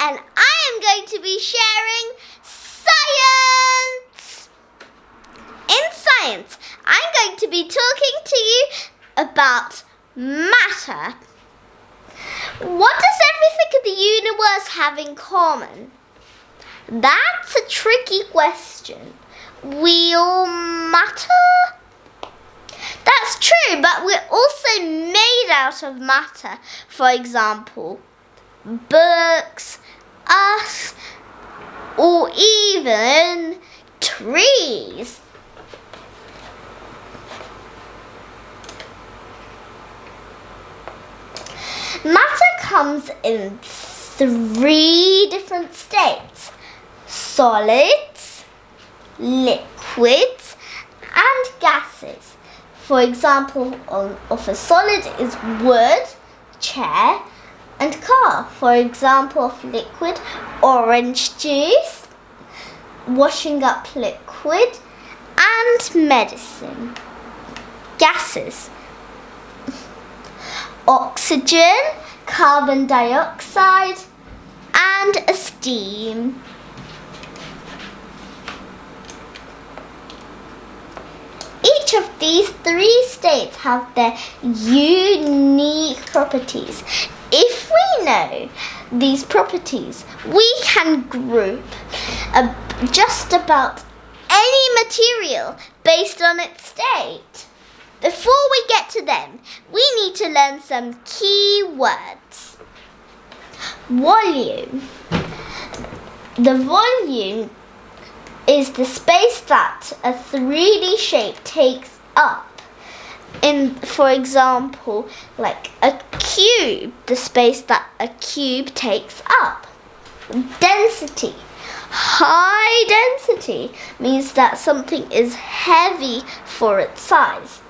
and I am going to be sharing science. In science, I'm going to be talking to you about matter. What does everything in the universe have in common? That's a tricky question. We all matter? That's true, but we're also made out of matter. For example, books, us, or even trees. Matter comes in 3 different states: solids, liquids, and gases. For example, of a solid is wood, chair, and car. For example, of liquid, orange juice, washing up liquid, and medicine. Gases: oxygen, carbon dioxide, and steam. Each of these 3 states have their unique properties. If we know these properties, we can group just about any material based on its state. Before we get to them, we need to learn some key words. Volume. The volume is the space that a 3D shape takes up. For example, like a cube, the space that a cube takes up. Density. High density means that something is heavy for its size.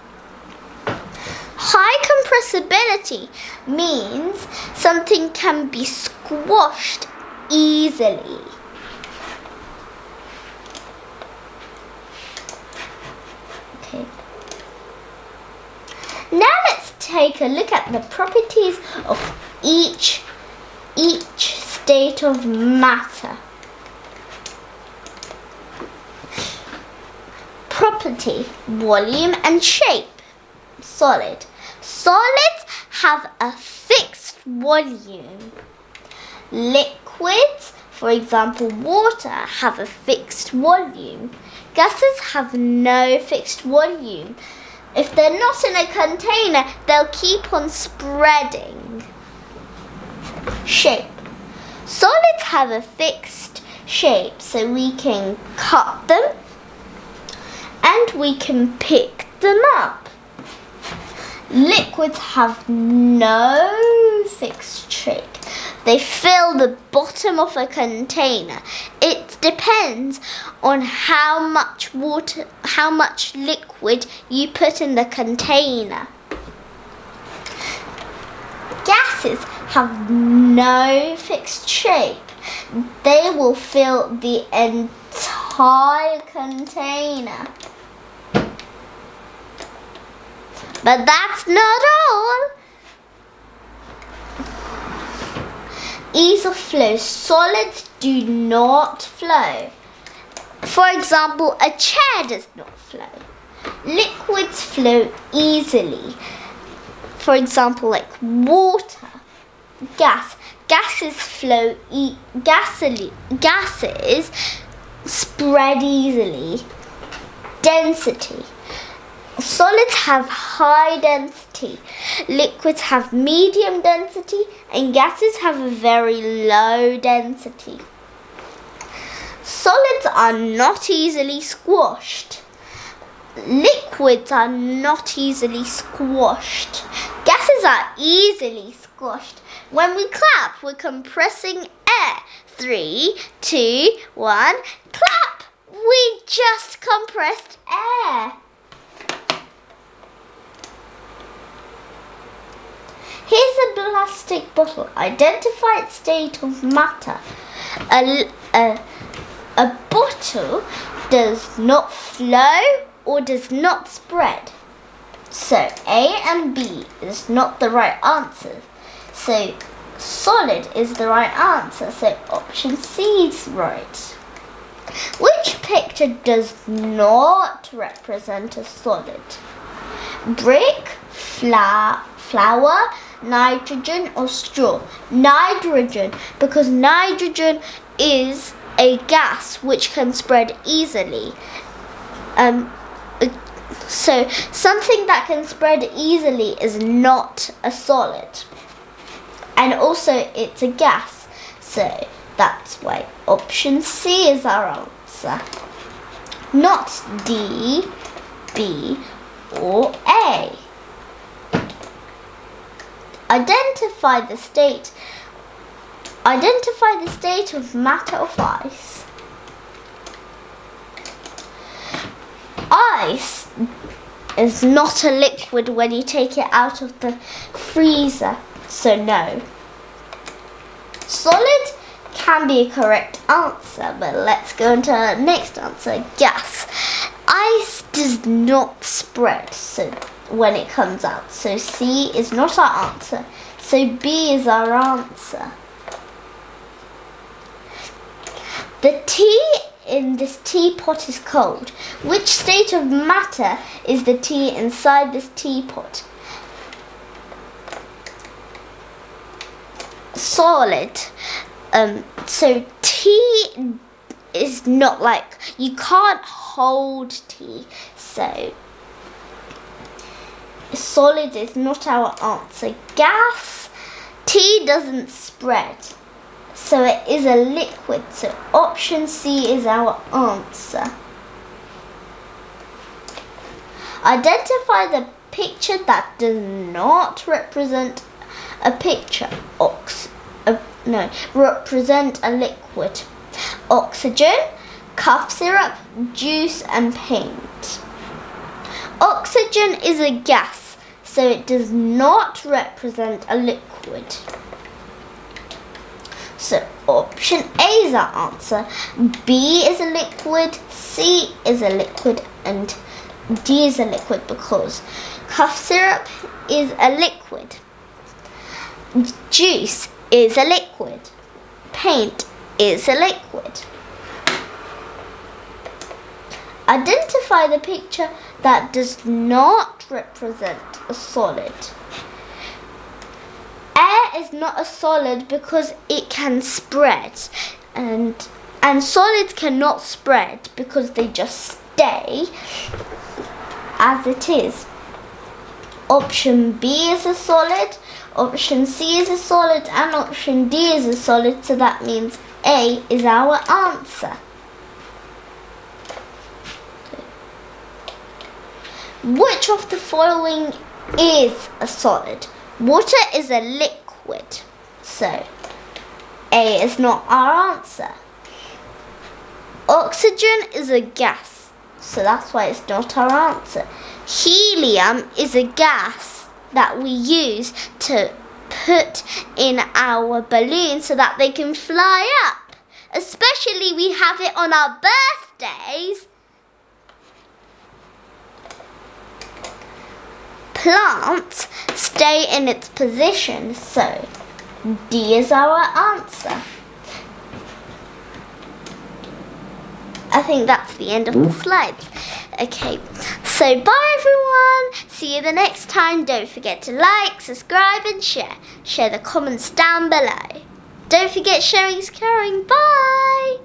High compressibility means something can be squashed easily. Okay. Now let's take a look at the properties of each state of matter. Property: volume and shape. Solid. Solids have a fixed volume. Liquids, for example water, have a fixed volume. Gases have no fixed volume. If they're not in a container, they'll keep on spreading. Shape. Solids have a fixed shape, so we can cut them and we can pick them up. Liquids have no fixed shape. They fill the bottom of a container. It depends on how much liquid you put in the container. Gases have no fixed shape. They will fill the entire container. But that's not all. Ease of flow. Solids do not flow. For example, a chair does not flow. Liquids flow easily. For example, like water. Gases flow gases spread easily. Density. Solids have high density, liquids have medium density, and gases have a very low density. Solids are not easily squashed. Liquids are not easily squashed. Gases are easily squashed. When we clap, we're compressing air. 3, 2, 1, clap! We just compressed air. Here's a plastic bottle. Identify its state of matter. A bottle does not flow or does not spread. So A and B is not the right answer. So solid is the right answer, so option C is right. Which picture does not represent a solid? Brick, flower, nitrogen or straw? Nitrogen, because nitrogen is a gas which can spread easily. So something that can spread easily is not a solid. And also it's a gas. So that's why option C is our answer. Not D, B or A. Identify the state of matter of ice. Ice is not a liquid when you take it out of the freezer, so no. Solid can be a correct answer, but let's go into our next answer, gas. Ice does not spread when it comes out, so C is not our answer, so B is our answer. The tea in this teapot is cold. Which state of matter is the tea inside this teapot? Solid. So tea is not like, you can't hold tea, so solid is not our answer. Gas, tea doesn't spread, so it is a liquid, so option C is our answer. Identify the picture that does not represent a picture. Represent a liquid. Oxygen, cough syrup, juice and paint. Oxygen is a gas, so it does not represent a liquid. So option A is our answer. B is a liquid, C is a liquid and D is a liquid because cough syrup is a liquid. Juice is a liquid. Paint is a liquid. Identify the picture that does not represent a solid. Air is not a solid because it can spread, and solids cannot spread because they just stay as it is. Option B is a solid, option C is a solid, and option D is a solid, so that means A is our answer. Which of the following is a solid? Water is a liquid, so A is not our answer. Oxygen is a gas, so that's why it's not our answer. Helium is a gas that we use to put in our balloon so that they can fly up. Especially we have it on our birthdays. Plants stay in its position, so D is our answer. I think that's the end of the slides. Okay, so bye everyone. See you the next time. Don't forget to like, subscribe and share. Share the comments down below. Don't forget sharing is caring. Bye.